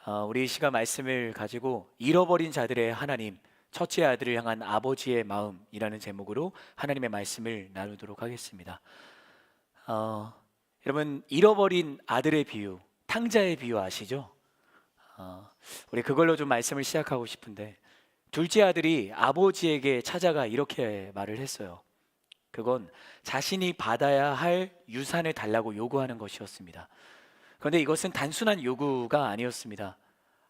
우리 이 시간 말씀을 가지고 잃어버린 자들의 하나님, 첫째 아들을 향한 아버지의 마음이라는 제목으로 하나님의 말씀을 나누도록 하겠습니다. 어, 여러분, 잃어버린 아들의 비유, 탕자의 비유 아시죠? 우리 그걸로 좀 말씀을 시작하고 싶은데, 둘째 아들이 아버지에게 찾아가 이렇게 말을 했어요. 그건 자신이 받아야 할 유산을 달라고 요구하는 것이었습니다. 그런데 이것은 단순한 요구가 아니었습니다.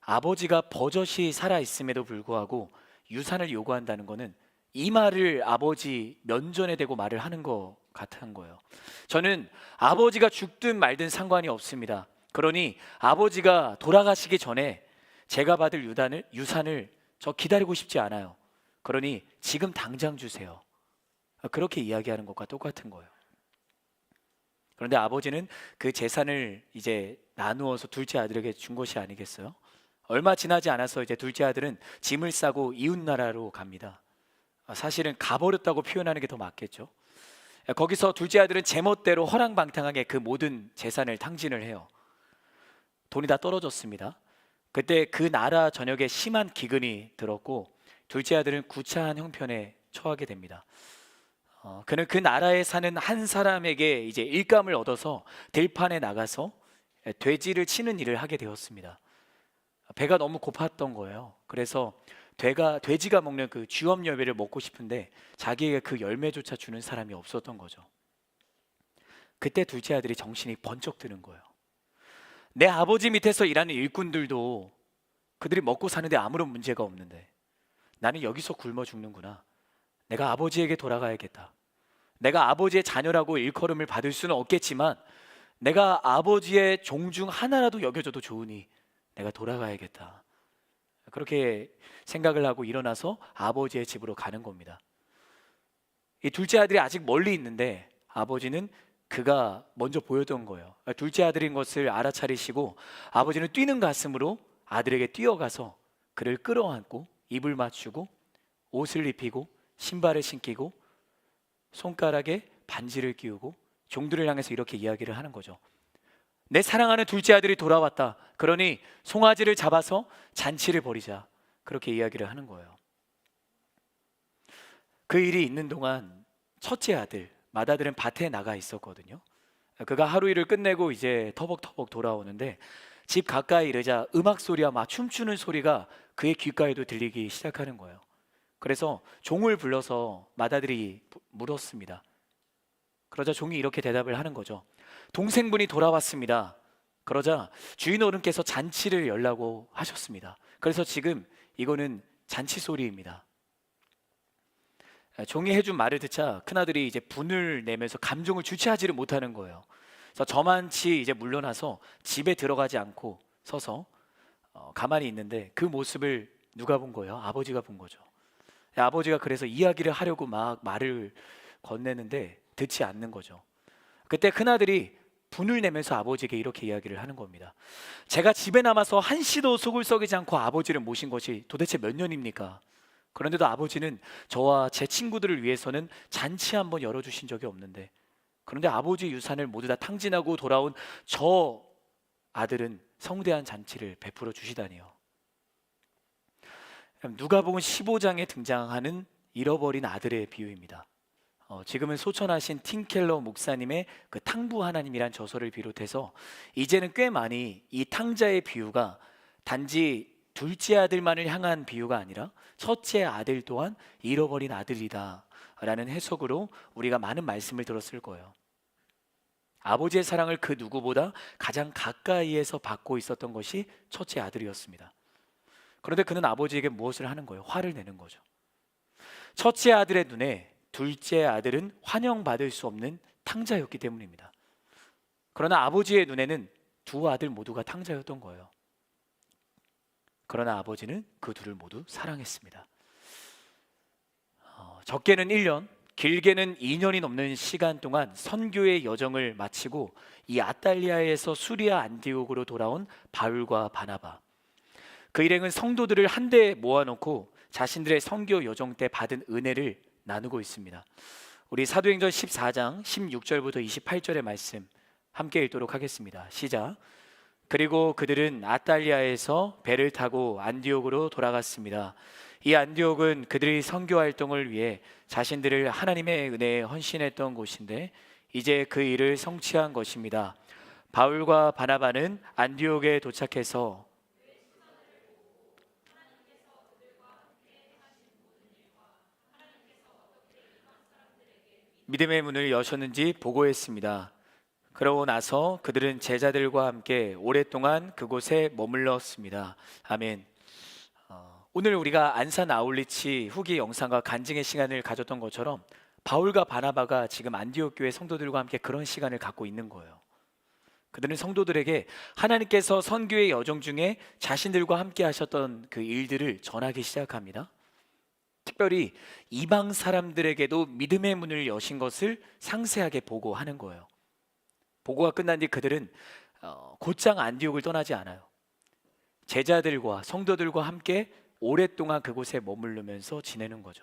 아버지가 버젓이 살아 있음에도 불구하고 유산을 요구한다는 것은 이 말을 아버지 면전에 대고 말을 하는 것 같은 거예요. 저는 아버지가 죽든 말든 상관이 없습니다. 그러니 아버지가 돌아가시기 전에 제가 받을 유산을 저 기다리고 싶지 않아요. 그러니 지금 당장 주세요. 그렇게 이야기하는 것과 똑같은 거예요. 그런데 아버지는 그 재산을 이제 나누어서 둘째 아들에게 준 것이 아니겠어요? 얼마 지나지 않아서 이제 둘째 아들은 짐을 싸고 이웃 나라로 갑니다. 사실은 가버렸다고 표현하는 게 더 맞겠죠. 거기서 둘째 아들은 제멋대로 허랑방탕하게 그 모든 재산을 탕진을 해요. 돈이 다 떨어졌습니다. 그때 그 나라 전역에 심한 기근이 들었고 둘째 아들은 구차한 형편에 처하게 됩니다. 그는 그 나라에 사는 한 사람에게 이제 일감을 얻어서 들판에 나가서 돼지를 치는 일을 하게 되었습니다. 배가 너무 고팠던 거예요. 그래서 돼지가 먹는 그 쥐업 열매를 먹고 싶은데 자기에게 그 열매조차 주는 사람이 없었던 거죠. 그때 둘째 아들이 정신이 번쩍 드는 거예요. 내 아버지 밑에서 일하는 일꾼들도 그들이 먹고 사는데 아무런 문제가 없는데 나는 여기서 굶어 죽는구나. 내가 아버지에게 돌아가야겠다. 내가 아버지의 자녀라고 일컬음을 받을 수는 없겠지만 내가 아버지의 종 중 하나라도 여겨져도 좋으니 내가 돌아가야겠다. 그렇게 생각을 하고 일어나서 아버지의 집으로 가는 겁니다. 이 둘째 아들이 아직 멀리 있는데 아버지는 그가 먼저 보였던 거예요. 둘째 아들인 것을 알아차리시고 아버지는 뛰는 가슴으로 아들에게 뛰어가서 그를 끌어안고 입을 맞추고 옷을 입히고 신발을 신기고 손가락에 반지를 끼우고 종들을 향해서 이렇게 이야기를 하는 거죠. 내 사랑하는 둘째 아들이 돌아왔다. 그러니 송아지를 잡아서 잔치를 벌이자. 그렇게 이야기를 하는 거예요. 그 일이 있는 동안 첫째 아들, 맏아들은 밭에 나가 있었거든요. 그가 하루 일을 끝내고 이제 터벅터벅 돌아오는데 집 가까이 이르자 음악 소리와 막 춤추는 소리가 그의 귓가에도 들리기 시작하는 거예요. 그래서 종을 불러서 맏아들이 물었습니다. 그러자 종이 이렇게 대답을 하는 거죠. 동생분이 돌아왔습니다. 그러자 주인 어른께서 잔치를 열라고 하셨습니다. 그래서 지금 이거는 잔치 소리입니다. 종이 해준 말을 듣자 큰아들이 이제 분을 내면서 감정을 주체하지를 못하는 거예요. 그래서 저만치 이제 물러나서 집에 들어가지 않고 서서 가만히 있는데 그 모습을 누가 본 거예요? 아버지가 본 거죠. 아버지가 그래서 이야기를 하려고 막 말을 건네는데 듣지 않는 거죠. 그때 큰아들이 분을 내면서 아버지에게 이렇게 이야기를 하는 겁니다. 제가 집에 남아서 한시도 속을 썩이지 않고 아버지를 모신 것이 도대체 몇 년입니까? 그런데도 아버지는 저와 제 친구들을 위해서는 잔치 한번 열어주신 적이 없는데 그런데 아버지 유산을 모두 다 탕진하고 돌아온 저 아들은 성대한 잔치를 베풀어 주시다니요. 누가복음 15장에 등장하는 잃어버린 아들의 비유입니다. 지금은 소천하신 팀켈러 목사님의 그 탕부 하나님이란 저서를 비롯해서 이제는 꽤 많이 이 탕자의 비유가 단지 둘째 아들만을 향한 비유가 아니라 첫째 아들 또한 잃어버린 아들이다 라는 해석으로 우리가 많은 말씀을 들었을 거예요. 아버지의 사랑을 그 누구보다 가장 가까이에서 받고 있었던 것이 첫째 아들이었습니다. 그런데 그는 아버지에게 무엇을 하는 거예요? 화를 내는 거죠. 첫째 아들의 눈에 둘째 아들은 환영받을 수 없는 탕자였기 때문입니다. 그러나 아버지의 눈에는 두 아들 모두가 탕자였던 거예요. 그러나 아버지는 그 둘을 모두 사랑했습니다. 적게는 1년, 길게는 2년이 넘는 시간 동안 선교의 여정을 마치고 이 아탈리아에서 수리아 안디옥으로 돌아온 바울과 바나바. 그 일행은 성도들을 한데 모아놓고 자신들의 선교 여정 때 받은 은혜를 나누고 있습니다. 우리 사도행전 14장 16절부터 28절의 말씀 함께 읽도록 하겠습니다. 시작. 그리고 그들은 아탈리아에서 배를 타고 안디옥으로 돌아갔습니다. 이 안디옥은 그들의 선교 활동을 위해 자신들을 하나님의 은혜에 헌신했던 곳인데 이제 그 일을 성취한 것입니다. 바울과 바나바는 안디옥에 도착해서 믿음의 문을 여셨는지 보고했습니다. 그러고 나서 그들은 제자들과 함께 오랫동안 그곳에 머물렀습니다. 아멘. 오늘 우리가 안산 아울리치 후기 영상과 간증의 시간을 가졌던 것처럼 바울과 바나바가 지금 안디옥 교회 성도들과 함께 그런 시간을 갖고 있는 거예요. 그들은 성도들에게 하나님께서 선교의 여정 중에 자신들과 함께 하셨던 그 일들을 전하기 시작합니다. 특별히 이방 사람들에게도 믿음의 문을 여신 것을 상세하게 보고하는 거예요. 보고가 끝난 뒤 그들은 곧장 안디옥을 떠나지 않아요. 제자들과 성도들과 함께 오랫동안 그곳에 머무르면서 지내는 거죠.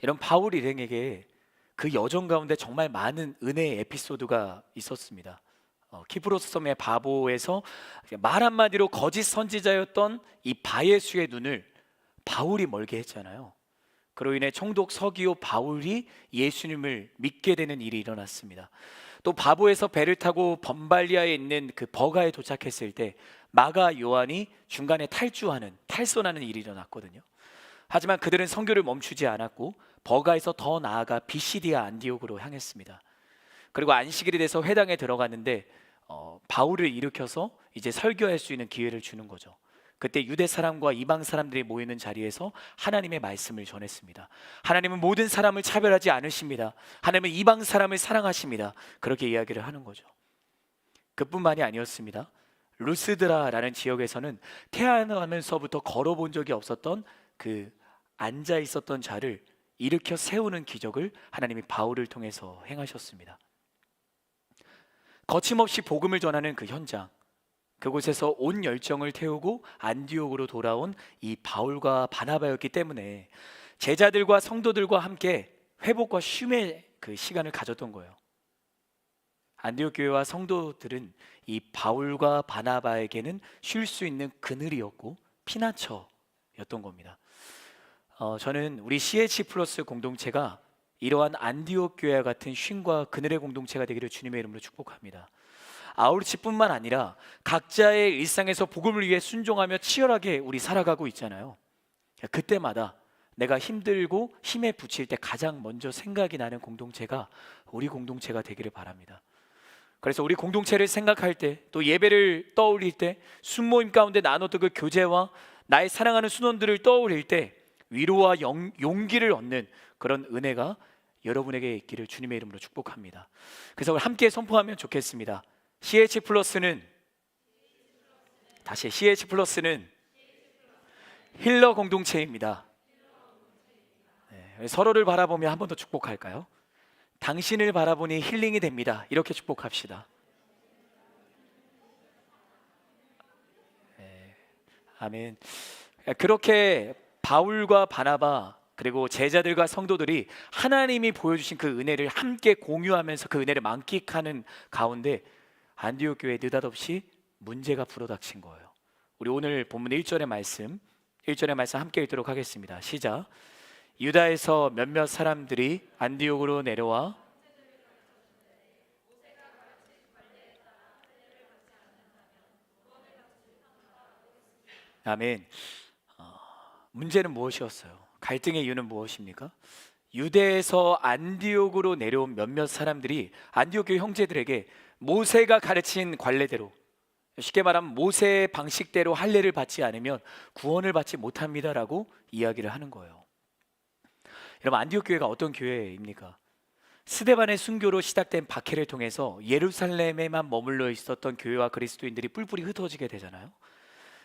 이런 바울 일행에게 그 여정 가운데 정말 많은 은혜의 에피소드가 있었습니다. 키프로스 섬의 바보에서 말 한마디로 거짓 선지자였던 이 바예수의 눈을 바울이 멀게 했잖아요. 그로 인해 총독 서기오 바울이 예수님을 믿게 되는 일이 일어났습니다. 또 바보에서 배를 타고 범발리아에 있는 그 버가에 도착했을 때 마가 요한이 중간에 탈선하는 일이 일어났거든요. 하지만 그들은 선교를 멈추지 않았고 버가에서 더 나아가 비시디아 안디옥으로 향했습니다. 그리고 안식일이 돼서 회당에 들어갔는데 바울을 일으켜서 이제 설교할 수 있는 기회를 주는 거죠. 그때 유대 사람과 이방 사람들이 모이는 자리에서 하나님의 말씀을 전했습니다. 하나님은 모든 사람을 차별하지 않으십니다. 하나님은 이방 사람을 사랑하십니다. 그렇게 이야기를 하는 거죠. 그뿐만이 아니었습니다. 루스드라라는 지역에서는 태어나면서부터 걸어본 적이 없었던 그 앉아 있었던 자를 일으켜 세우는 기적을 하나님이 바울을 통해서 행하셨습니다. 거침없이 복음을 전하는 그 현장, 그곳에서 온 열정을 태우고 안디옥으로 돌아온 이 바울과 바나바였기 때문에 제자들과 성도들과 함께 회복과 쉼의 그 시간을 가졌던 거예요. 안디옥 교회와 성도들은 이 바울과 바나바에게는 쉴 수 있는 그늘이었고 피난처였던 겁니다. 저는 우리 CH 플러스 공동체가 이러한 안디옥 교회와 같은 쉼과 그늘의 공동체가 되기를 주님의 이름으로 축복합니다. 아우르치뿐만 아니라 각자의 일상에서 복음을 위해 순종하며 치열하게 우리 살아가고 있잖아요. 그때마다 내가 힘들고 힘에 부칠 때 가장 먼저 생각이 나는 공동체가 우리 공동체가 되기를 바랍니다. 그래서 우리 공동체를 생각할 때, 또 예배를 떠올릴 때, 순모임 가운데 나눴던 그 교제와 나의 사랑하는 순원들을 떠올릴 때 위로와 용기를 얻는 그런 은혜가 여러분에게 있기를 주님의 이름으로 축복합니다. 그래서 우리 함께 선포하면 좋겠습니다. CH 플러스는 힐러 공동체입니다. 네, 서로를 바라보며 한 번 더 축복할까요? 당신을 바라보니 힐링이 됩니다. 이렇게 축복합시다. 네, 아멘. 그렇게 바울과 바나바 그리고 제자들과 성도들이 하나님이 보여주신 그 은혜를 함께 공유하면서 그 은혜를 만끽하는 가운데 안디옥 교회에 느닷없이 문제가 불어닥친 거예요. 우리 오늘 본문 1절의 말씀 함께 읽도록 하겠습니다. 시작. 유다에서 몇몇 사람들이 안디옥으로 내려와 아멘. 문제는 무엇이었어요? 갈등의 이유는 무엇입니까? 유대에서 안디옥으로 내려온 몇몇 사람들이 안디옥 교회 형제들에게 모세가 가르친 관례대로, 쉽게 말하면 모세의 방식대로 할례를 받지 않으면 구원을 받지 못합니다라고 이야기를 하는 거예요. 여러분, 안디옥 교회가 어떤 교회입니까? 스데반의 순교로 시작된 박해를 통해서 예루살렘에만 머물러 있었던 교회와 그리스도인들이 뿔뿔이 흩어지게 되잖아요.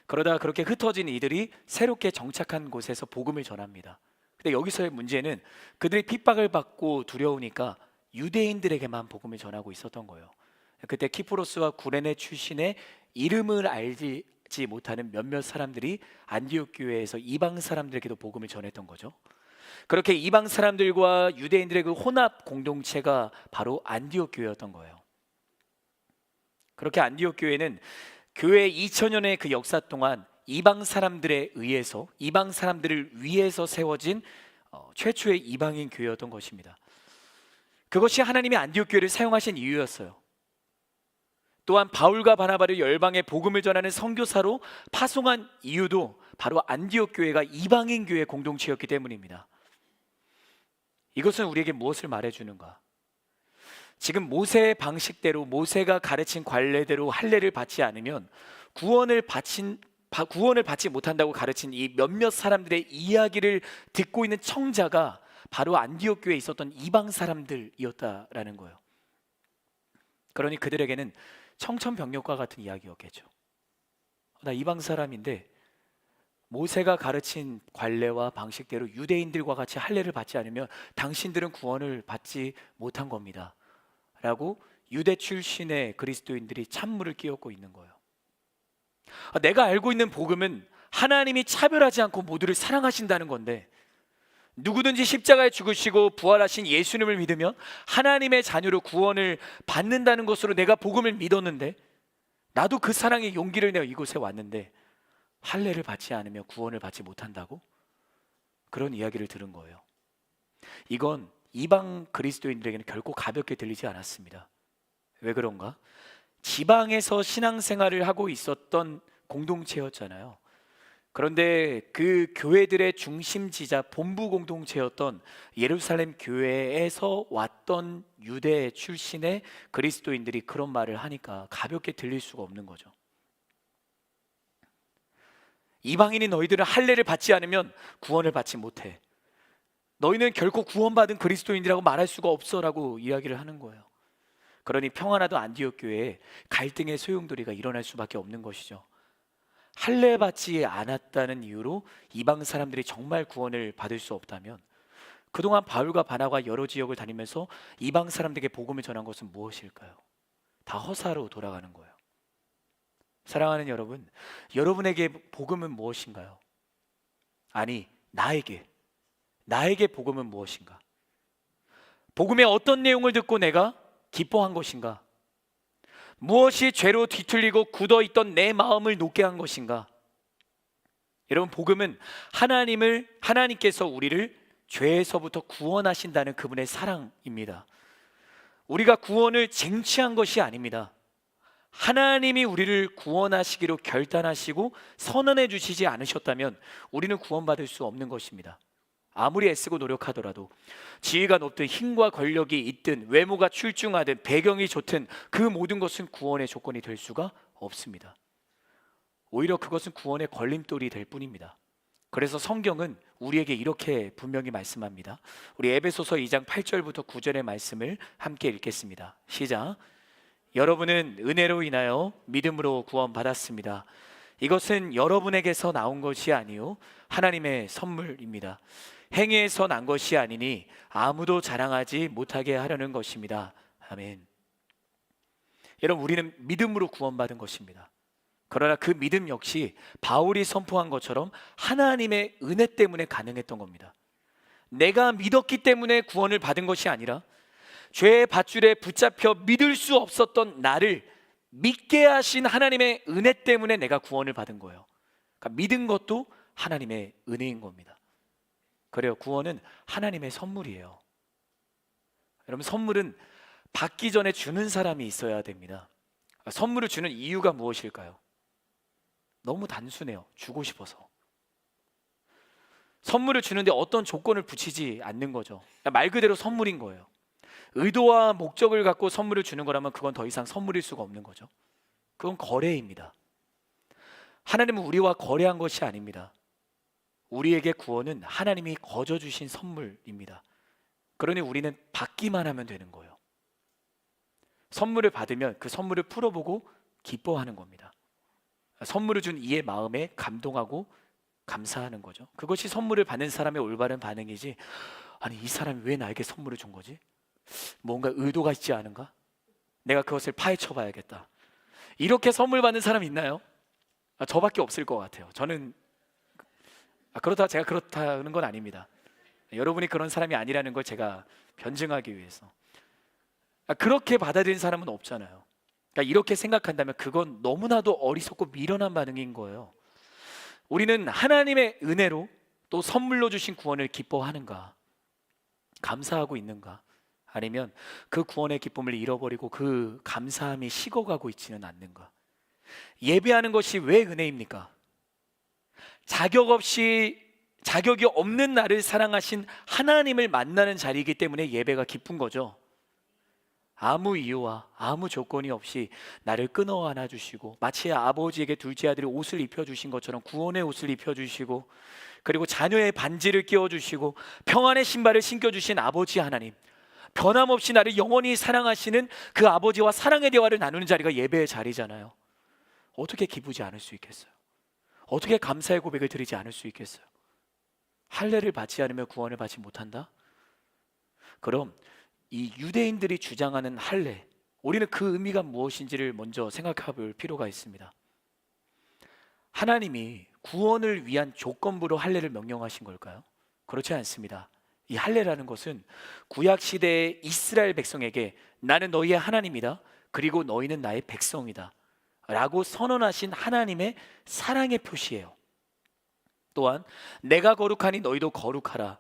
그러다가 그렇게 흩어진 이들이 새롭게 정착한 곳에서 복음을 전합니다. 근데 여기서의 문제는 그들이 핍박을 받고 두려우니까 유대인들에게만 복음을 전하고 있었던 거예요. 그때 키프로스와 구레네 출신의 이름을 알지 못하는 몇몇 사람들이 안디옥 교회에서 이방 사람들에게도 복음을 전했던 거죠. 그렇게 이방 사람들과 유대인들의 그 혼합 공동체가 바로 안디옥 교회였던 거예요. 그렇게 안디옥 교회는 교회 2000년의 그 역사 동안 이방 사람들에 의해서, 이방 사람들을 위해서 세워진 최초의 이방인 교회였던 것입니다. 그것이 하나님이 안디옥 교회를 사용하신 이유였어요. 또한 바울과 바나바를 열방에 복음을 전하는 선교사로 파송한 이유도 바로 안디옥 교회가 이방인 교회 공동체였기 때문입니다. 이것은 우리에게 무엇을 말해주는가? 지금 모세의 방식대로, 모세가 가르친 관례대로 할례를 받지 않으면 구원을 받지 못한다고 가르친 이 몇몇 사람들의 이야기를 듣고 있는 청자가 바로 안디옥 교회에 있었던 이방 사람들이었다라는 거예요. 그러니 그들에게는 청천벽력과 같은 이야기였겠죠. 나 이방 사람인데 모세가 가르친 관례와 방식대로 유대인들과 같이 할례를 받지 않으면 당신들은 구원을 받지 못한 겁니다 라고 유대 출신의 그리스도인들이 찬물을 끼얹고 있는 거예요. 내가 알고 있는 복음은 하나님이 차별하지 않고 모두를 사랑하신다는 건데, 누구든지 십자가에 죽으시고 부활하신 예수님을 믿으면 하나님의 자녀로 구원을 받는다는 것으로 내가 복음을 믿었는데, 나도 그 사랑의 용기를 내어 이곳에 왔는데 할례를 받지 않으면 구원을 받지 못한다고? 그런 이야기를 들은 거예요. 이건 이방 그리스도인들에게는 결코 가볍게 들리지 않았습니다. 왜 그런가? 지방에서 신앙생활을 하고 있었던 공동체였잖아요. 그런데 그 교회들의 중심지자 본부 공동체였던 예루살렘 교회에서 왔던 유대 출신의 그리스도인들이 그런 말을 하니까 가볍게 들릴 수가 없는 거죠. 이방인이 너희들은 할례를 받지 않으면 구원을 받지 못해. 너희는 결코 구원받은 그리스도인이라고 말할 수가 없어라고 이야기를 하는 거예요. 그러니 평안하던 안디옥 교회에 갈등의 소용돌이가 일어날 수밖에 없는 것이죠. 할례 받지 않았다는 이유로 이방 사람들이 정말 구원을 받을 수 없다면, 그동안 바울과 바나바가 여러 지역을 다니면서 이방 사람들에게 복음을 전한 것은 무엇일까요? 다 허사로 돌아가는 거예요. 사랑하는 여러분, 여러분에게 복음은 무엇인가요? 아니, 나에게 복음은 무엇인가? 복음의 어떤 내용을 듣고 내가 기뻐한 것인가? 무엇이 죄로 뒤틀리고 굳어있던 내 마음을 녹게 한 것인가? 여러분, 복음은 하나님께서 우리를 죄에서부터 구원하신다는 그분의 사랑입니다. 우리가 구원을 쟁취한 것이 아닙니다. 하나님이 우리를 구원하시기로 결단하시고 선언해 주시지 않으셨다면 우리는 구원받을 수 없는 것입니다. 아무리 애쓰고 노력하더라도, 지위가 높든 힘과 권력이 있든 외모가 출중하든 배경이 좋든 그 모든 것은 구원의 조건이 될 수가 없습니다. 오히려 그것은 구원의 걸림돌이 될 뿐입니다. 그래서 성경은 우리에게 이렇게 분명히 말씀합니다. 우리 에베소서 2장 8절부터 9절의 말씀을 함께 읽겠습니다. 시작. 여러분은 은혜로 인하여 믿음으로 구원받았습니다. 이것은 여러분에게서 나온 것이 아니요 하나님의 선물입니다. 행위에서 난 것이 아니니 아무도 자랑하지 못하게 하려는 것입니다. 아멘. 여러분, 우리는 믿음으로 구원받은 것입니다. 그러나 그 믿음 역시 바울이 선포한 것처럼 하나님의 은혜 때문에 가능했던 겁니다. 내가 믿었기 때문에 구원을 받은 것이 아니라 죄의 밧줄에 붙잡혀 믿을 수 없었던 나를 믿게 하신 하나님의 은혜 때문에 내가 구원을 받은 거예요. 그러니까 믿은 것도 하나님의 은혜인 겁니다. 그래요, 구원은 하나님의 선물이에요. 여러분, 선물은 받기 전에 주는 사람이 있어야 됩니다. 선물을 주는 이유가 무엇일까요? 너무 단순해요. 주고 싶어서. 선물을 주는데 어떤 조건을 붙이지 않는 거죠. 말 그대로 선물인 거예요. 의도와 목적을 갖고 선물을 주는 거라면 그건 더 이상 선물일 수가 없는 거죠. 그건 거래입니다. 하나님은 우리와 거래한 것이 아닙니다. 우리에게 구원은 하나님이 거저 주신 선물입니다. 그러니 우리는 받기만 하면 되는 거예요. 선물을 받으면 그 선물을 풀어보고 기뻐하는 겁니다. 선물을 준 이의 마음에 감동하고 감사하는 거죠. 그것이 선물을 받는 사람의 올바른 반응이지, 아니 이 사람이 왜 나에게 선물을 준 거지? 뭔가 의도가 있지 않은가? 내가 그것을 파헤쳐 봐야겠다. 이렇게 선물 받는 사람 있나요? 저밖에 없을 것 같아요. 저는 그렇다 제가 그렇다는 건 아닙니다. 여러분이 그런 사람이 아니라는 걸 제가 변증하기 위해서. 그렇게 받아들인 사람은 없잖아요. 그러니까 이렇게 생각한다면 그건 너무나도 어리석고 미련한 반응인 거예요. 우리는 하나님의 은혜로 또 선물로 주신 구원을 기뻐하는가? 감사하고 있는가? 아니면 그 구원의 기쁨을 잃어버리고 그 감사함이 식어가고 있지는 않는가? 예배하는 것이 왜 은혜입니까? 자격이 없는 나를 사랑하신 하나님을 만나는 자리이기 때문에 예배가 기쁜 거죠. 아무 이유와 아무 조건이 없이 나를 끊어 안아 주시고, 마치 아버지에게 둘째 아들이 옷을 입혀 주신 것처럼 구원의 옷을 입혀 주시고, 그리고 자녀의 반지를 끼워 주시고 평안의 신발을 신겨 주신 아버지 하나님, 변함없이 나를 영원히 사랑하시는 그 아버지와 사랑의 대화를 나누는 자리가 예배의 자리잖아요. 어떻게 기쁘지 않을 수 있겠어요? 어떻게 감사의 고백을 드리지 않을 수 있겠어요? 할례를 받지 않으면 구원을 받지 못한다? 그럼 이 유대인들이 주장하는 할례, 우리는 그 의미가 무엇인지를 먼저 생각해 볼 필요가 있습니다. 하나님이 구원을 위한 조건부로 할례를 명령하신 걸까요? 그렇지 않습니다. 이 할례라는 것은 구약 시대의 이스라엘 백성에게 나는 너희의 하나님이다, 그리고 너희는 나의 백성이다 라고 선언하신 하나님의 사랑의 표시예요. 또한 내가 거룩하니 너희도 거룩하라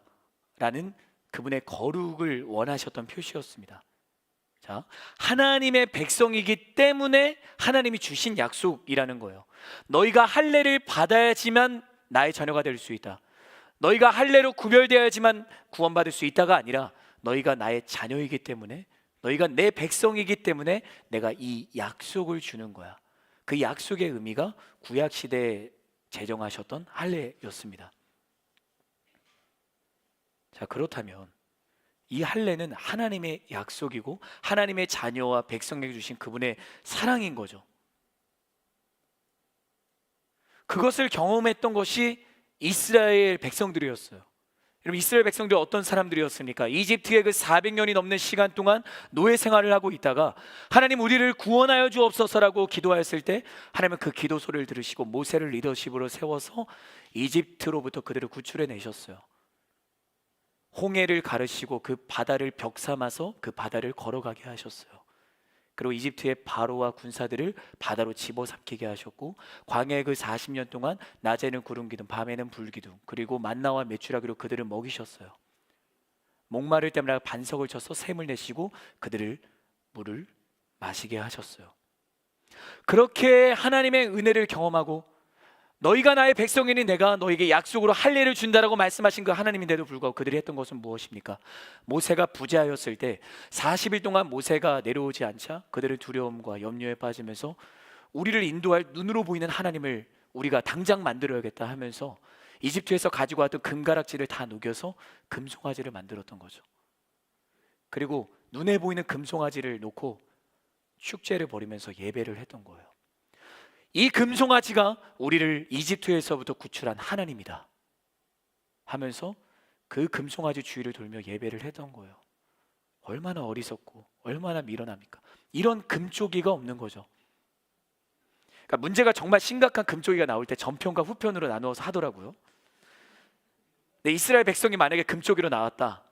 라는 그분의 거룩을 원하셨던 표시였습니다. 자, 하나님의 백성이기 때문에 하나님이 주신 약속이라는 거예요. 너희가 할례를 받아야지만 나의 자녀가 될 수 있다, 너희가 할례로 구별되어야지만 구원받을 수 있다가 아니라 너희가 나의 자녀이기 때문에, 너희가 내 백성이기 때문에 내가 이 약속을 주는 거야. 그 약속의 의미가 구약시대에 제정하셨던 할례였습니다. 자, 그렇다면 이 할례는 하나님의 약속이고 하나님의 자녀와 백성에게 주신 그분의 사랑인 거죠. 그것을 경험했던 것이 이스라엘 백성들이었어요. 여러분, 이스라엘 백성들이 어떤 사람들이었습니까? 이집트의 그 400년이 넘는 시간 동안 노예 생활을 하고 있다가 하나님 우리를 구원하여 주옵소서라고 기도하였을 때 하나님은 그 기도 소리를 들으시고 모세를 리더십으로 세워서 이집트로부터 그들을 구출해 내셨어요. 홍해를 가르시고 그 바다를 벽 삼아서 그 바다를 걸어가게 하셨어요. 그리고 이집트의 바로와 군사들을 바다로 집어삼키게 하셨고, 광야의 그 40년 동안 낮에는 구름 기둥, 밤에는 불 기둥, 그리고 만나와 메추라기로 그들을 먹이셨어요. 목마를 때마다 반석을 쳐서 샘을 내시고 그들을 물을 마시게 하셨어요. 그렇게 하나님의 은혜를 경험하고 너희가 나의 백성이니 내가 너에게 약속으로 할례를 준다라고 말씀하신 그 하나님인데도 불구하고 그들이 했던 것은 무엇입니까? 모세가 부재하였을 때 40일 동안 모세가 내려오지 않자 그들의 두려움과 염려에 빠지면서 우리를 인도할 눈으로 보이는 하나님을 우리가 당장 만들어야겠다 하면서 이집트에서 가지고 왔던 금가락지를 다 녹여서 금송아지를 만들었던 거죠. 그리고 눈에 보이는 금송아지를 놓고 축제를 벌이면서 예배를 했던 거예요. 이 금송아지가 우리를 이집트에서부터 구출한 하나님이다 하면서 그 금송아지 주위를 돌며 예배를 했던 거예요. 얼마나 어리석고 얼마나 미련합니까? 이런 금쪽이가 없는 거죠. 그러니까 문제가 정말 심각한 금쪽이가 나올 때 전편과 후편으로 나누어서 하더라고요. 근데 이스라엘 백성이 만약에 금쪽이로 나왔다,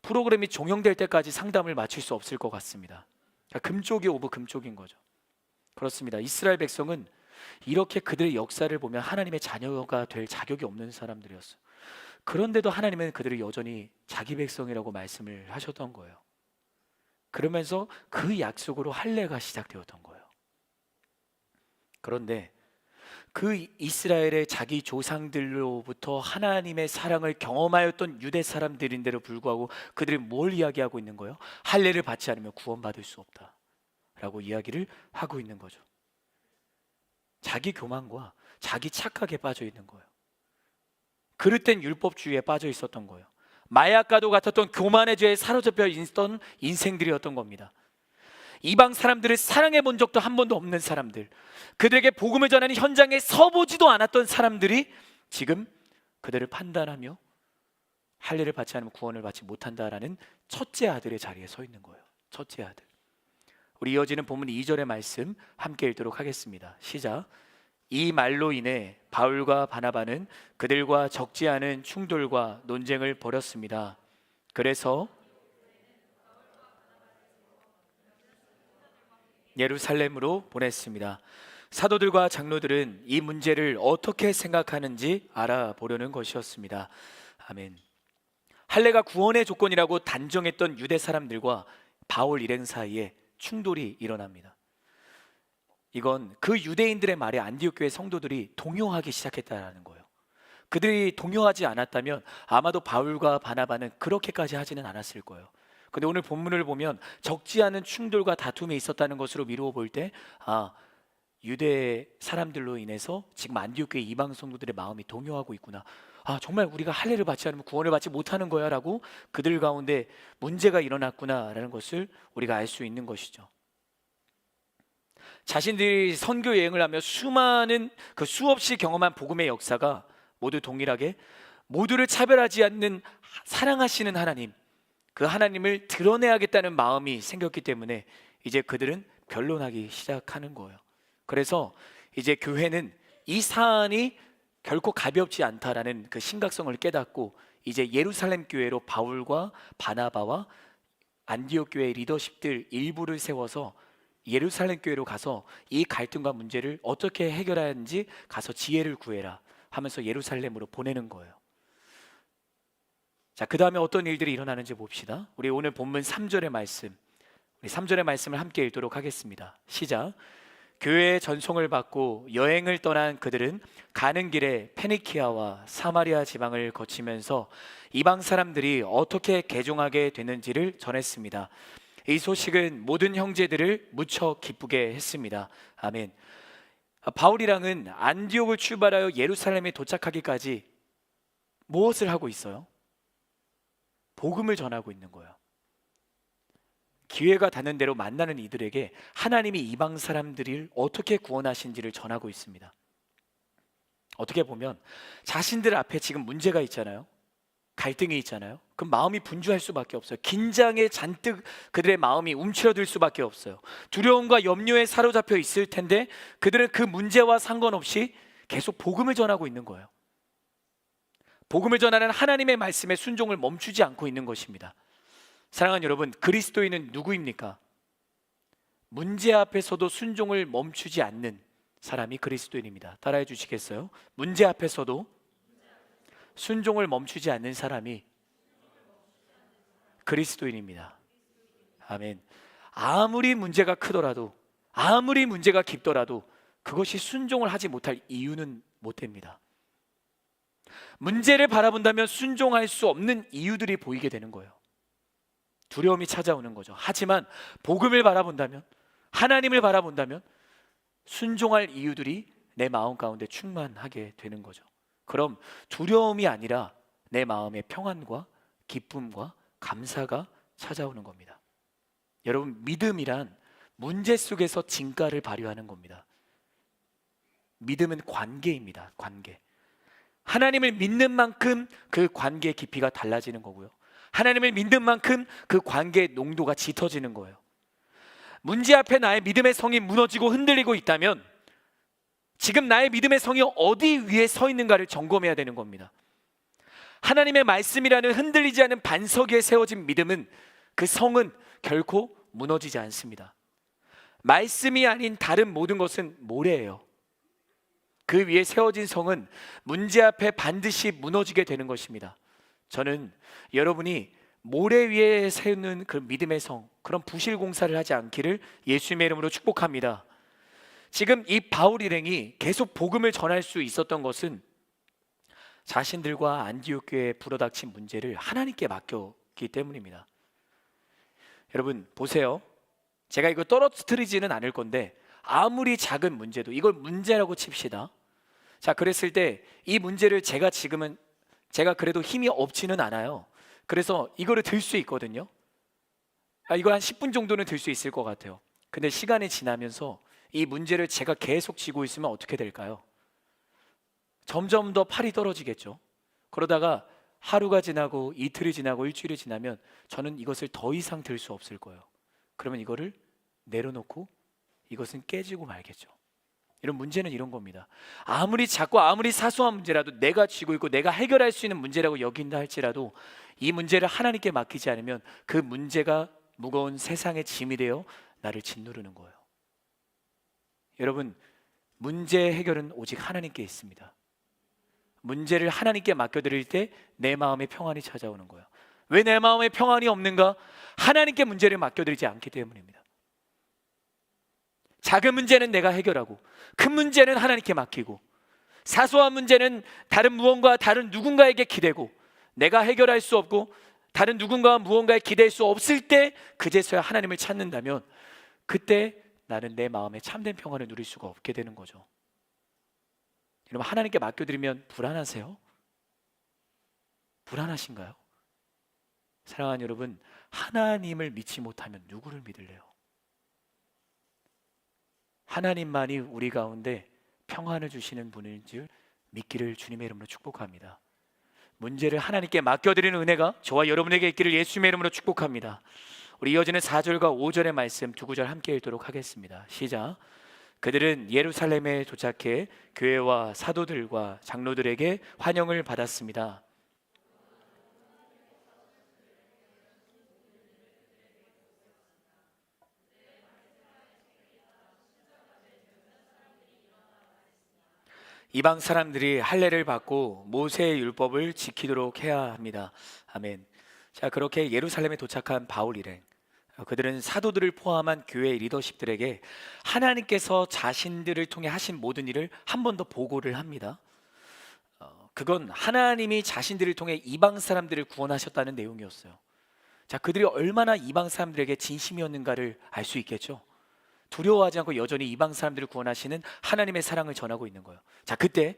프로그램이 종영될 때까지 상담을 마칠 수 없을 것 같습니다. 그러니까 금쪽이 오브 금쪽인 거죠. 그렇습니다. 이스라엘 백성은 이렇게 그들의 역사를 보면 하나님의 자녀가 될 자격이 없는 사람들이었어요. 그런데도 하나님은 그들을 여전히 자기 백성이라고 말씀을 하셨던 거예요. 그러면서 그 약속으로 할례가 시작되었던 거예요. 그런데 그 이스라엘의 자기 조상들로부터 하나님의 사랑을 경험하였던 유대 사람들인데도 불구하고 그들이 뭘 이야기하고 있는 거예요? 할례를 받지 않으면 구원받을 수 없다 라고 이야기를 하고 있는 거죠. 자기 교만과 자기 착각에 빠져 있는 거예요. 그릇된 율법주의에 빠져 있었던 거예요. 마약과도 같았던 교만의 죄에 사로잡혀 있던 인생들이었던 겁니다. 이방 사람들을 사랑해 본 적도 한 번도 없는 사람들, 그들에게 복음을 전하는 현장에 서보지도 않았던 사람들이 지금 그들을 판단하며 할례를 받지 않으면 구원을 받지 못한다라는 첫째 아들의 자리에 서 있는 거예요. 첫째 아들. 우리 이어지는 본문 2절의 말씀 함께 읽도록 하겠습니다. 시작. 이 말로 인해 바울과 바나바는 그들과 적지 않은 충돌과 논쟁을 벌였습니다. 그래서 예루살렘으로 보냈습니다. 사도들과 장로들은 이 문제를 어떻게 생각하는지 알아보려는 것이었습니다. 아멘. 할례가 구원의 조건이라고 단정했던 유대 사람들과 바울 일행 사이에 충돌이 일어납니다. 이건 그 유대인들의 말에 안디옥 교회 성도들이 동요하기 시작했다는 거예요. 그들이 동요하지 않았다면 아마도 바울과 바나바는 그렇게까지 하지는 않았을 거예요. 근데 오늘 본문을 보면 적지 않은 충돌과 다툼이 있었다는 것으로 미루어 볼 때 유대 사람들로 인해서 지금 안디옥 교회 이방 성도들의 마음이 동요하고 있구나. 정말 우리가 할례를 받지 않으면 구원을 받지 못하는 거야 라고 그들 가운데 문제가 일어났구나라는 것을 우리가 알 수 있는 것이죠. 자신들이 선교 여행을 하며 수많은 수없이 경험한 복음의 역사가 모두 동일하게 모두를 차별하지 않는 사랑하시는 하나님, 그 하나님을 드러내야겠다는 마음이 생겼기 때문에 이제 그들은 변론하기 시작하는 거예요. 그래서 이제 교회는 이 사안이 결코 가볍지 않다라는 그 심각성을 깨닫고 이제 예루살렘 교회로 바울과 바나바와 안디옥 교회 리더십들 일부를 세워서 예루살렘 교회로 가서 이 갈등과 문제를 어떻게 해결해야 하는지 가서 지혜를 구해라 하면서 예루살렘으로 보내는 거예요. 자, 그 다음에 어떤 일들이 일어나는지 봅시다. 우리 오늘 본문 3절의 말씀, 우리 3절의 말씀을 함께 읽도록 하겠습니다. 시작. 교회의 전송을 받고 여행을 떠난 그들은 가는 길에 페니키아와 사마리아 지방을 거치면서 이방 사람들이 어떻게 개종하게 되는지를 전했습니다. 이 소식은 모든 형제들을 무척 기쁘게 했습니다. 아멘. 바울이랑은 안디옥을 출발하여 예루살렘에 도착하기까지 무엇을 하고 있어요? 복음을 전하고 있는 거예요. 기회가 닿는 대로 만나는 이들에게 하나님이 이방 사람들을 어떻게 구원하신지를 전하고 있습니다. 어떻게 보면 자신들 앞에 지금 문제가 있잖아요. 갈등이 있잖아요. 그럼 마음이 분주할 수밖에 없어요. 긴장에 잔뜩 그들의 마음이 움츠러들 수밖에 없어요. 두려움과 염려에 사로잡혀 있을 텐데 그들은 그 문제와 상관없이 계속 복음을 전하고 있는 거예요. 복음을 전하는 하나님의 말씀에 순종을 멈추지 않고 있는 것입니다. 사랑하는 여러분, 그리스도인은 누구입니까? 문제 앞에서도 순종을 멈추지 않는 사람이 그리스도인입니다. 따라해 주시겠어요? 문제 앞에서도 순종을 멈추지 않는 사람이 그리스도인입니다. 아멘. 아무리 문제가 크더라도, 아무리 문제가 깊더라도 그것이 순종을 하지 못할 이유는 못 됩니다. 문제를 바라본다면 순종할 수 없는 이유들이 보이게 되는 거예요. 두려움이 찾아오는 거죠. 하지만 복음을 바라본다면, 하나님을 바라본다면 순종할 이유들이 내 마음 가운데 충만하게 되는 거죠. 그럼 두려움이 아니라 내 마음의 평안과 기쁨과 감사가 찾아오는 겁니다. 여러분, 믿음이란 문제 속에서 진가를 발휘하는 겁니다. 믿음은 관계입니다. 관계. 하나님을 믿는 만큼 그 관계의 깊이가 달라지는 거고요. 하나님을 믿는 만큼 그 관계의 농도가 짙어지는 거예요. 문제 앞에 나의 믿음의 성이 무너지고 흔들리고 있다면 지금 나의 믿음의 성이 어디 위에 서 있는가를 점검해야 되는 겁니다. 하나님의 말씀이라는 흔들리지 않은 반석 위에 세워진 믿음은, 그 성은 결코 무너지지 않습니다. 말씀이 아닌 다른 모든 것은 모래예요. 그 위에 세워진 성은 문제 앞에 반드시 무너지게 되는 것입니다. 저는 여러분이 모래 위에 세우는 그 믿음의 성, 그런 부실 공사를 하지 않기를 예수님의 이름으로 축복합니다. 지금 이 바울 일행이 계속 복음을 전할 수 있었던 것은 자신들과 안디옥 교회에 불어닥친 문제를 하나님께 맡겼기 때문입니다. 여러분 보세요. 제가 이거 떨어뜨리지는 않을 건데 아무리 작은 문제도 이걸 문제라고 칩시다. 자, 그랬을 때 이 문제를 제가 그래도 힘이 없지는 않아요. 그래서 이거를 들 수 있거든요. 이거 한 10분 정도는 들 수 있을 것 같아요. 근데 시간이 지나면서 이 문제를 제가 계속 쥐고 있으면 어떻게 될까요? 점점 더 팔이 떨어지겠죠. 그러다가 하루가 지나고 이틀이 지나고 일주일이 지나면 저는 이것을 더 이상 들 수 없을 거예요. 그러면 이거를 내려놓고 이것은 깨지고 말겠죠. 이런 문제는 이런 겁니다. 아무리 작고 아무리 사소한 문제라도 내가 쥐고 있고 내가 해결할 수 있는 문제라고 여긴다 할지라도 이 문제를 하나님께 맡기지 않으면 그 문제가 무거운 세상의 짐이 되어 나를 짓누르는 거예요. 여러분, 문제 해결은 오직 하나님께 있습니다. 문제를 하나님께 맡겨드릴 때 내 마음에 평안이 찾아오는 거예요. 왜 내 마음에 평안이 없는가? 하나님께 문제를 맡겨드리지 않기 때문입니다. 작은 문제는 내가 해결하고 큰 문제는 하나님께 맡기고 사소한 문제는 다른 무언가 다른 누군가에게 기대고 내가 해결할 수 없고 다른 누군가와 무언가에 기댈 수 없을 때 그제서야 하나님을 찾는다면 그때 나는 내 마음에 참된 평안을 누릴 수가 없게 되는 거죠. 여러분, 하나님께 맡겨드리면 불안하세요? 불안하신가요? 사랑하는 여러분, 하나님을 믿지 못하면 누구를 믿을래요? 하나님만이 우리 가운데 평안을 주시는 분인 줄 믿기를 주님의 이름으로 축복합니다. 문제를 하나님께 맡겨드리는 은혜가 저와 여러분에게 있기를 예수님의 이름으로 축복합니다. 우리 이어지는 4절과 5절의 말씀 두 구절 함께 읽도록 하겠습니다. 시작. 그들은 예루살렘에 도착해 교회와 사도들과 장로들에게 환영을 받았습니다. 이방 사람들이 할례를 받고 모세의 율법을 지키도록 해야 합니다. 아멘. 자, 그렇게 예루살렘에 도착한 바울 일행, 그들은 사도들을 포함한 교회 리더십들에게 하나님께서 자신들을 통해 하신 모든 일을 한 번 더 보고를 합니다. 그건 하나님이 자신들을 통해 이방 사람들을 구원하셨다는 내용이었어요. 자, 그들이 얼마나 이방 사람들에게 진심이었는가를 알 수 있겠죠. 두려워하지 않고 여전히 이방 사람들을 구원하시는 하나님의 사랑을 전하고 있는 거예요. 자, 그때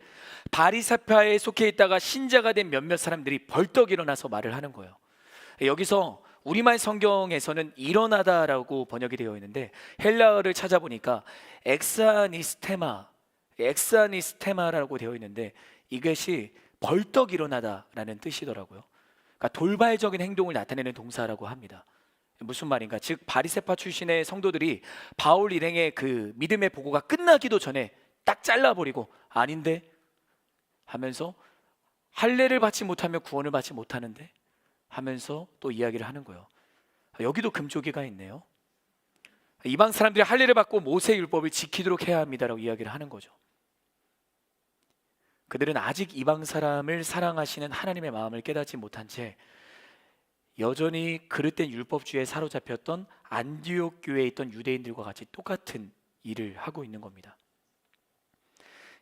바리새파에 속해 있다가 신자가 된 몇몇 사람들이 벌떡 일어나서 말을 하는 거예요. 여기서 우리말 성경에서는 일어나다라고 번역이 되어 있는데 헬라어를 찾아보니까 엑사니스테마라고 되어 있는데 이것이 벌떡 일어나다라는 뜻이더라고요. 그러니까 돌발적인 행동을 나타내는 동사라고 합니다. 무슨 말인가? 즉 바리새파 출신의 성도들이 바울 일행의 그 믿음의 보고가 끝나기도 전에 딱 잘라버리고 아닌데 하면서 할례를 받지 못하면 구원을 받지 못하는데 하면서 또 이야기를 하는 거예요. 여기도 금쪽이가 있네요. 이방 사람들이 할례를 받고 모세의 율법을 지키도록 해야 합니다라고 이야기를 하는 거죠. 그들은 아직 이방 사람을 사랑하시는 하나님의 마음을 깨닫지 못한 채 여전히 그릇된 율법주의에 사로잡혔던 안디옥 교회에 있던 유대인들과 같이 똑같은 일을 하고 있는 겁니다.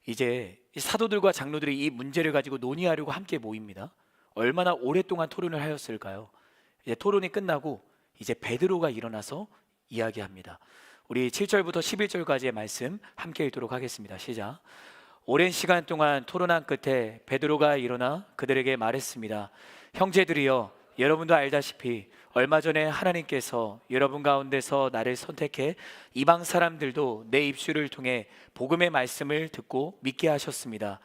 이제 사도들과 장로들이 이 문제를 가지고 논의하려고 함께 모입니다. 얼마나 오랫동안 토론을 하였을까요? 이제 토론이 끝나고 이제 베드로가 일어나서 이야기합니다. 우리 7절부터 11절까지의 말씀 함께 읽도록 하겠습니다. 시작. 오랜 시간 동안 토론한 끝에 베드로가 일어나 그들에게 말했습니다. 형제들이여, 여러분도 알다시피 얼마 전에 하나님께서 여러분 가운데서 나를 선택해 이방 사람들도 내 입술을 통해 복음의 말씀을 듣고 믿게 하셨습니다.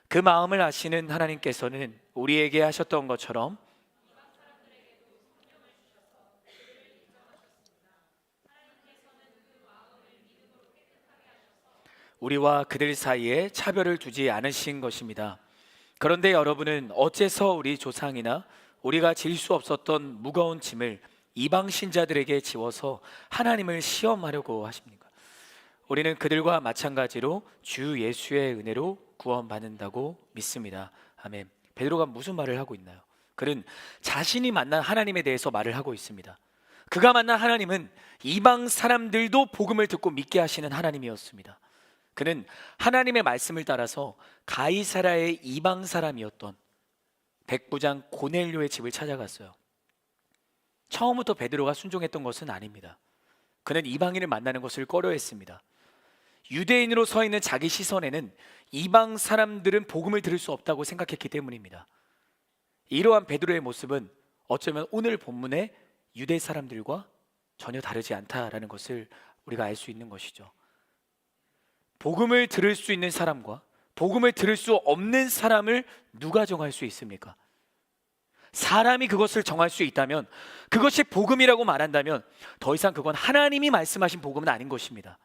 그 마음을 아시는 하나님께서는 우리에게 하셨던 것처럼 우리와 그들 사이에 차별을 두지 않으신 것입니다. 그런데 여러분은 어째서 우리 조상이나 우리가 질 수 없었던 무거운 짐을 이방 신자들에게 지워서 하나님을 시험하려고 하십니까? 우리는 그들과 마찬가지로 주 예수의 은혜로 구원받는다고 믿습니다. 아멘. 베드로가 무슨 말을 하고 있나요? 그는 자신이 만난 하나님에 대해서 말을 하고 있습니다. 그가 만난 하나님은 이방 사람들도 복음을 듣고 믿게 하시는 하나님이었습니다. 그는 하나님의 말씀을 따라서 가이사라의 이방 사람이었던 백부장 고넬료의 집을 찾아갔어요. 처음부터 베드로가 순종했던 것은 아닙니다. 그는 이방인을 만나는 것을 꺼려했습니다. 유대인으로 서 있는 자기 시선에는 이방 사람들은 복음을 들을 수 없다고 생각했기 때문입니다. 이러한 베드로의 모습은 어쩌면 오늘 본문의 유대 사람들과 전혀 다르지 않다라는 것을 우리가 알 수 있는 것이죠. 복음을 들을 수 있는 사람과 복음을 들을 수 없는 사람을 누가 정할 수 있습니까? 사람이 그것을 정할 수 있다면, 그것이 복음이라고 말한다면 더 이상 그건 하나님이 말씀하신 복음은 아닌 것입니다.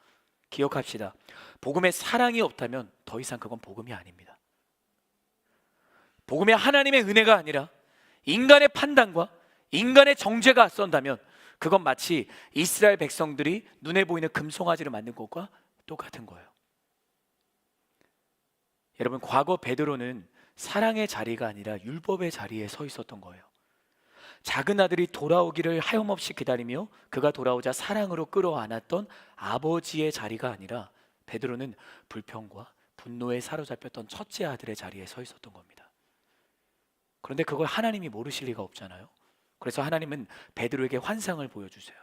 기억합시다. 복음에 사랑이 없다면 더 이상 그건 복음이 아닙니다. 복음에 하나님의 은혜가 아니라 인간의 판단과 인간의 정죄가 앞선다면 그건 마치 이스라엘 백성들이 눈에 보이는 금송아지를 만든 것과 똑같은 거예요. 여러분, 과거 베드로는 사랑의 자리가 아니라 율법의 자리에 서 있었던 거예요. 작은 아들이 돌아오기를 하염없이 기다리며 그가 돌아오자 사랑으로 끌어안았던 아버지의 자리가 아니라 베드로는 불평과 분노에 사로잡혔던 첫째 아들의 자리에 서 있었던 겁니다. 그런데 그걸 하나님이 모르실 리가 없잖아요. 그래서 하나님은 베드로에게 환상을 보여주세요.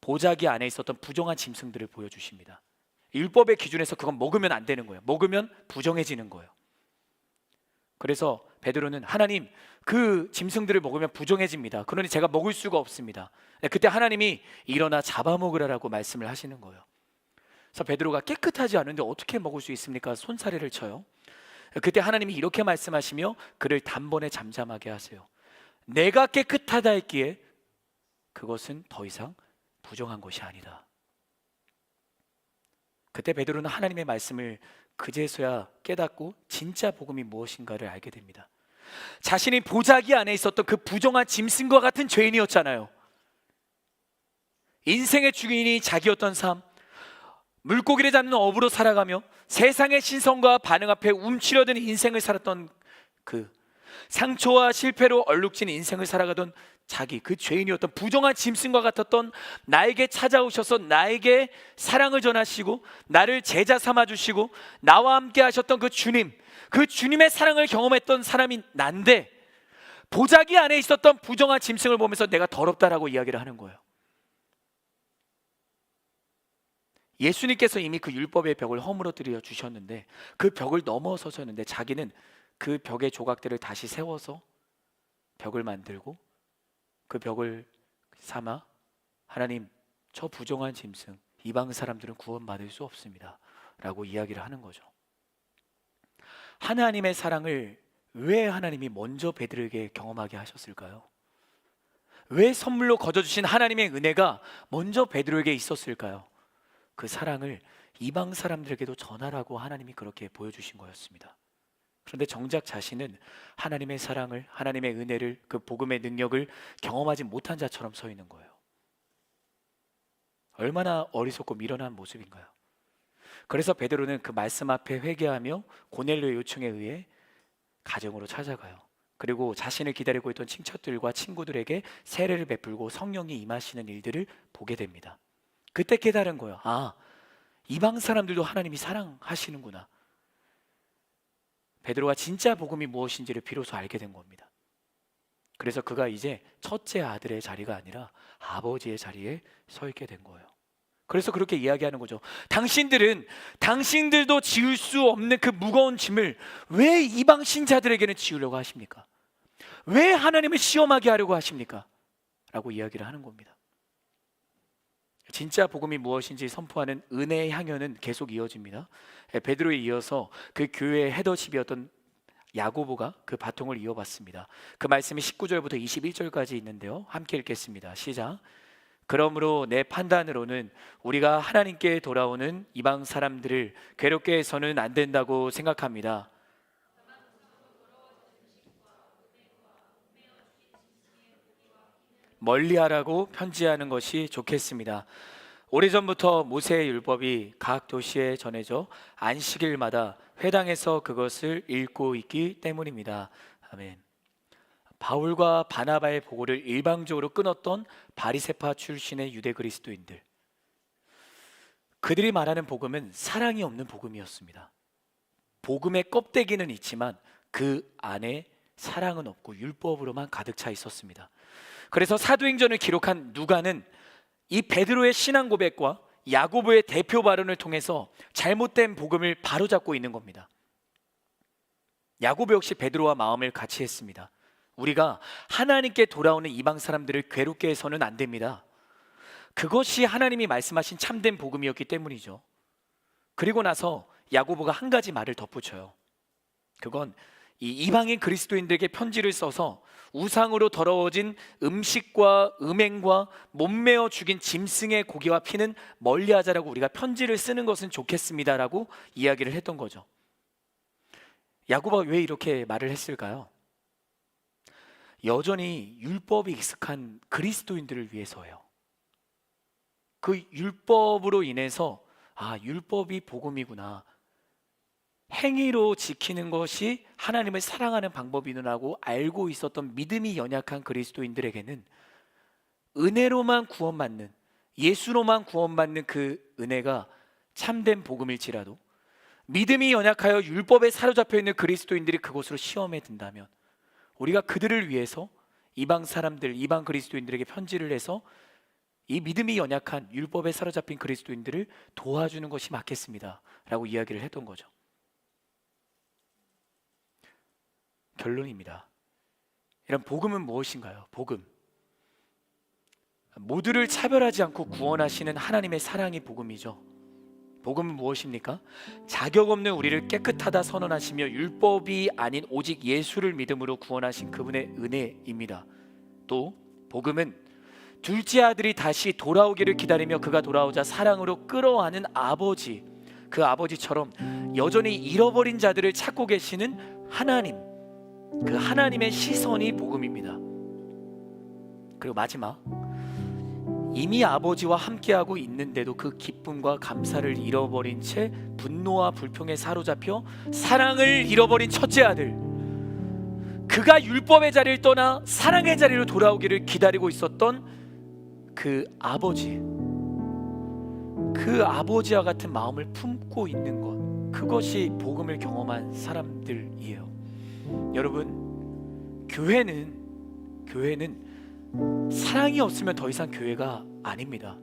보자기 안에 있었던 부정한 짐승들을 보여주십니다. 율법의 기준에서 그건 먹으면 안 되는 거예요. 먹으면 부정해지는 거예요. 그래서 베드로는 하나님, 그 짐승들을 먹으면 부정해집니다. 그러니 제가 먹을 수가 없습니다. 그때 하나님이 일어나 잡아먹으라라고 말씀을 하시는 거예요. 그래서 베드로가 깨끗하지 않은데 어떻게 먹을 수 있습니까? 손사래를 쳐요. 그때 하나님이 이렇게 말씀하시며 그를 단번에 잠잠하게 하세요. 내가 깨끗하다 했기에 그것은 더 이상 부정한 것이 아니다. 그때 베드로는 하나님의 말씀을 그제서야 깨닫고 진짜 복음이 무엇인가를 알게 됩니다. 자신이 보자기 안에 있었던 그 부정한 짐승과 같은 죄인이었잖아요. 인생의 주인이 자기였던 삶, 물고기를 잡는 어부로 살아가며 세상의 신성과 반응 앞에 움츠려든 인생을 살았던 그 상처와 실패로 얼룩진 인생을 살아가던 자기, 그 죄인이었던 부정한 짐승과 같았던 나에게 찾아오셔서 나에게 사랑을 전하시고 나를 제자 삼아주시고 나와 함께 하셨던 그 주님, 그 주님의 사랑을 경험했던 사람이 난데 보자기 안에 있었던 부정한 짐승을 보면서 내가 더럽다라고 이야기를 하는 거예요. 예수님께서 이미 그 율법의 벽을 허물어뜨려 주셨는데 그 벽을 넘어서셨는데 자기는 그 벽의 조각들을 다시 세워서 벽을 만들고 그 벽을 삼아 하나님, 저 부정한 짐승 이방 사람들은 구원받을 수 없습니다 라고 이야기를 하는 거죠. 하나님의 사랑을 왜 하나님이 먼저 베드로에게 경험하게 하셨을까요? 왜 선물로 거저주신 하나님의 은혜가 먼저 베드로에게 있었을까요? 그 사랑을 이방 사람들에게도 전하라고 하나님이 그렇게 보여주신 거였습니다. 그런데 정작 자신은 하나님의 사랑을, 하나님의 은혜를, 그 복음의 능력을 경험하지 못한 자처럼 서 있는 거예요. 얼마나 어리석고 미련한 모습인가요? 그래서 베드로는 그 말씀 앞에 회개하며 고넬료의 요청에 의해 가정으로 찾아가요. 그리고 자신을 기다리고 있던 친척들과 친구들에게 세례를 베풀고 성령이 임하시는 일들을 보게 됩니다. 그때 깨달은 거예요. 아, 이방 사람들도 하나님이 사랑하시는구나. 베드로가 진짜 복음이 무엇인지를 비로소 알게 된 겁니다. 그래서 그가 이제 첫째 아들의 자리가 아니라 아버지의 자리에 서 있게 된 거예요. 그래서 그렇게 이야기하는 거죠. 당신들도 지울 수 없는 그 무거운 짐을 왜 이방 신자들에게는 지우려고 하십니까? 왜 하나님을 시험하게 하려고 하십니까? 라고 이야기를 하는 겁니다. 진짜 복음이 무엇인지 선포하는 은혜의 향연은 계속 이어집니다. 베드로에 이어서 그 교회의 헤더십이었던 야고보가 그 바통을 이어받습니다. 그 말씀이 19절부터 21절까지 있는데요, 함께 읽겠습니다. 시작. 그러므로 내 판단으로는 우리가 하나님께 돌아오는 이방 사람들을 괴롭게 해서는 안 된다고 생각합니다. 멀리하라고 편지하는 것이 좋겠습니다. 오래전부터 모세의 율법이 각 도시에 전해져 안식일마다 회당에서 그것을 읽고 있기 때문입니다. 아멘. 바울과 바나바의 보고를 일방적으로 끊었던 바리새파 출신의 유대 그리스도인들, 그들이 말하는 복음은 사랑이 없는 복음이었습니다. 복음의 껍데기는 있지만 그 안에 사랑은 없고 율법으로만 가득 차 있었습니다. 그래서 사도행전을 기록한 누가는 이 베드로의 신앙 고백과 야고보의 대표 발언을 통해서 잘못된 복음을 바로잡고 있는 겁니다. 야고보 역시 베드로와 마음을 같이 했습니다. 우리가 하나님께 돌아오는 이방 사람들을 괴롭게 해서는 안 됩니다. 그것이 하나님이 말씀하신 참된 복음이었기 때문이죠. 그리고 나서 야고보가 한 가지 말을 덧붙여요. 그건 이 이방인 그리스도인들에게 편지를 써서 우상으로 더러워진 음식과 음행과 몸매어 죽인 짐승의 고기와 피는 멀리하자라고 우리가 편지를 쓰는 것은 좋겠습니다라고 이야기를 했던 거죠. 야고보가 왜 이렇게 말을 했을까요? 여전히 율법이 익숙한 그리스도인들을 위해서예요. 그 율법으로 인해서 아, 율법이 복음이구나, 행위로 지키는 것이 하나님을 사랑하는 방법이라고 알고 있었던 믿음이 연약한 그리스도인들에게는 은혜로만 구원받는, 예수로만 구원받는 그 은혜가 참된 복음일지라도 믿음이 연약하여 율법에 사로잡혀 있는 그리스도인들이 그곳으로 시험에 든다면 우리가 그들을 위해서 이방 사람들, 이방 그리스도인들에게 편지를 해서 이 믿음이 연약한 율법에 사로잡힌 그리스도인들을 도와주는 것이 맞겠습니다 라고 이야기를 했던 거죠. 결론입니다. 이런 복음은 무엇인가요? 복음, 모두를 차별하지 않고 구원하시는 하나님의 사랑이 복음이죠. 복음은 무엇입니까? 자격 없는 우리를 깨끗하다 선언하시며 율법이 아닌 오직 예수를 믿음으로 구원하신 그분의 은혜입니다. 또 복음은 둘째 아들이 다시 돌아오기를 기다리며 그가 돌아오자 사랑으로 끌어안은 아버지, 그 아버지처럼 여전히 잃어버린 자들을 찾고 계시는 하나님, 그 하나님의 시선이 복음입니다. 그리고 마지막, 이미 아버지와 함께하고 있는데도 그 기쁨과 감사를 잃어버린 채 분노와 불평에 사로잡혀 사랑을 잃어버린 첫째 아들, 그가 율법의 자리를 떠나 사랑의 자리로 돌아오기를 기다리고 있었던 그 아버지, 그 아버지와 같은 마음을 품고 있는 것, 그것이 복음을 경험한 사람들이에요. 여러분, 교회는 사랑이 없으면 더 이상 교회가 아닙니다.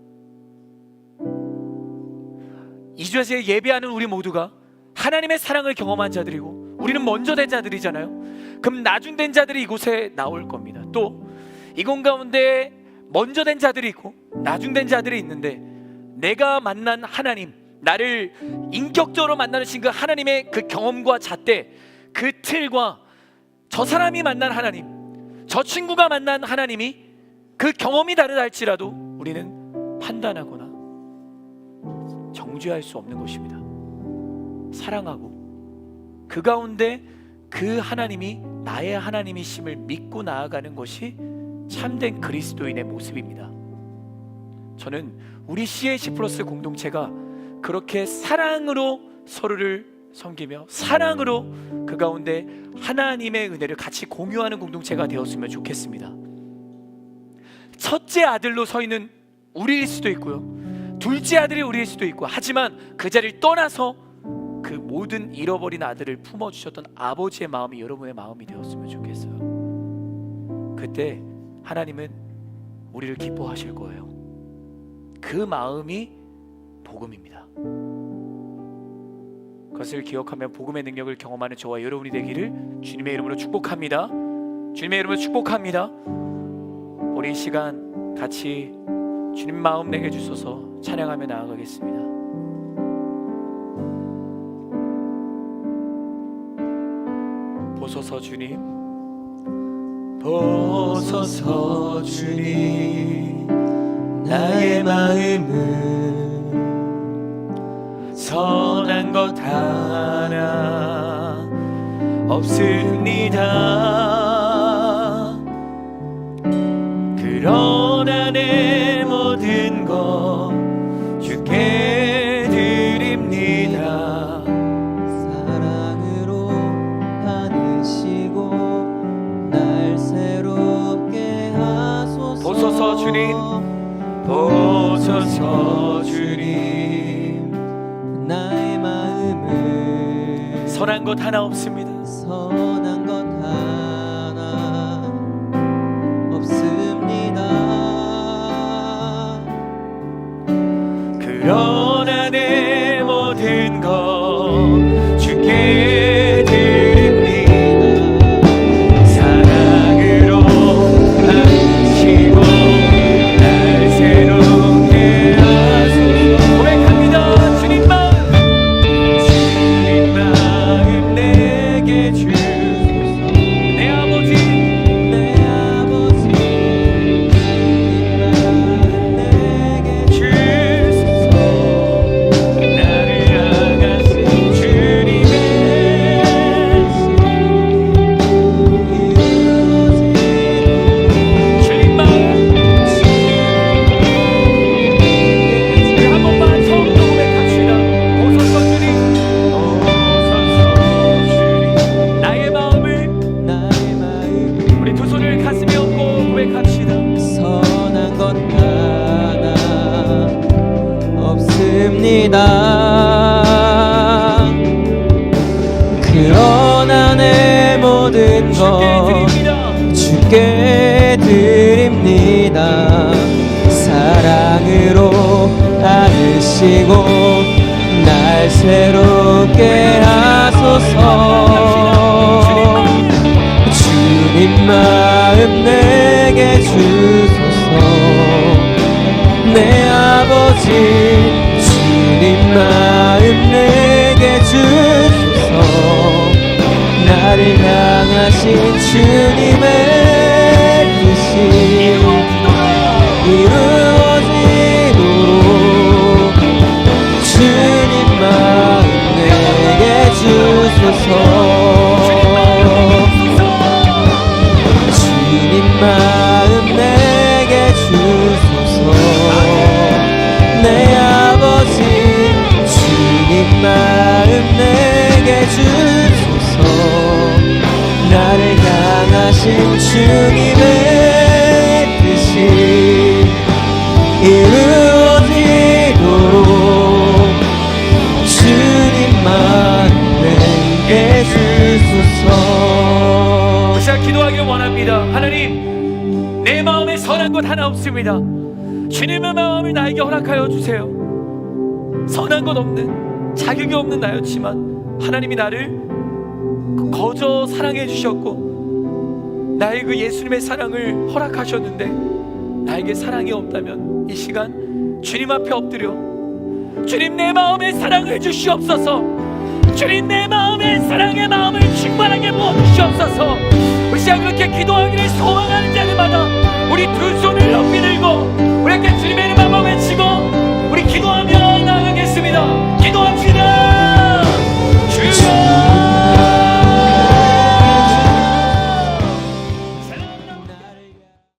2주에서 예배하는 우리 모두가 하나님의 사랑을 경험한 자들이고 우리는 먼저 된 자들이잖아요. 그럼 나중된 자들이 이곳에 나올 겁니다. 또 이곳 가운데 먼저 된 자들이 있고 나중된 자들이 있는데, 내가 만난 하나님, 나를 인격적으로 만나신 그 하나님의 그 경험과 잣대, 그 틀과 저 사람이 만난 하나님, 저 친구가 만난 하나님이 그 경험이 다르다 할지라도 우리는 판단하거나 정죄할 수 없는 것입니다. 사랑하고 그 가운데 그 하나님이 나의 하나님이심을 믿고 나아가는 것이 참된 그리스도인의 모습입니다. 저는 우리 CAC 플러스 공동체가 그렇게 사랑으로 서로를 섬기며 사랑으로 그 가운데 하나님의 은혜를 같이 공유하는 공동체가 되었으면 좋겠습니다. 첫째 아들로 서 있는 우리일 수도 있고요, 둘째 아들이 우리일 수도 있고, 하지만 그 자리를 떠나서 그 모든 잃어버린 아들을 품어주셨던 아버지의 마음이 여러분의 마음이 되었으면 좋겠어요. 그때 하나님은 우리를 기뻐하실 거예요. 그 마음이 복음입니다. 그것을 기억하며 복음의 능력을 경험하는 저와 여러분이 되기를 주님의 이름으로 축복합니다. 주님의 이름으로 축복합니다. 우리 이 시간 같이 주님 마음 내게 주소서 찬양하며 나아가겠습니다. 보소서 주님, 보소서 주님, 나의 마음은 선한 것 하나 없습니다. 그러나 내 모든 것 주께 드립니다. 사랑으로 안으시고 날 새롭게 하소서. 보소서 주님, 보소서 주님, 나의 마음을 선한 것 하나 없습니다. 선한 것 하나 없습니다. 그러나 내 모든 것 주께 드립니다. 사랑으로 안으시고 날 새롭게 하소서. 고백합니다. 주님 마음 내게 주소서. 그러나 내 모든 것 주께 드립니다. 사랑으로 안으시고 날 새롭게 하소서. 주님 마음 내게 주소서. 내 아버지 주님 마음 내게 주소서. 나를 향하신 주님의 뜻이 이루어지도록 주님 마음 내게 주소서. 주님 마음 내게 주소서. 내 아버지 주님 마음 내게 주소서. 나를 향하신 주님의 뜻이 이루어지도록 주님 마음 내게 주소서. 제가 기도하길 원합니다. 하나님, 내 마음에 선한 것 하나 없습니다. 주님의 마음을 나에게 허락하여 주세요. 선한 것 없는, 자격이 없는 나였지만 하나님이 나를 거저 사랑해 주셨고 나의 그 예수님의 사랑을 허락하셨는데 나에게 사랑이 없다면 이 시간 주님 앞에 엎드려 주님 내 마음에 사랑을 주시옵소서. 주님 내 마음에 사랑의 마음을 충만하게 부어주시옵소서.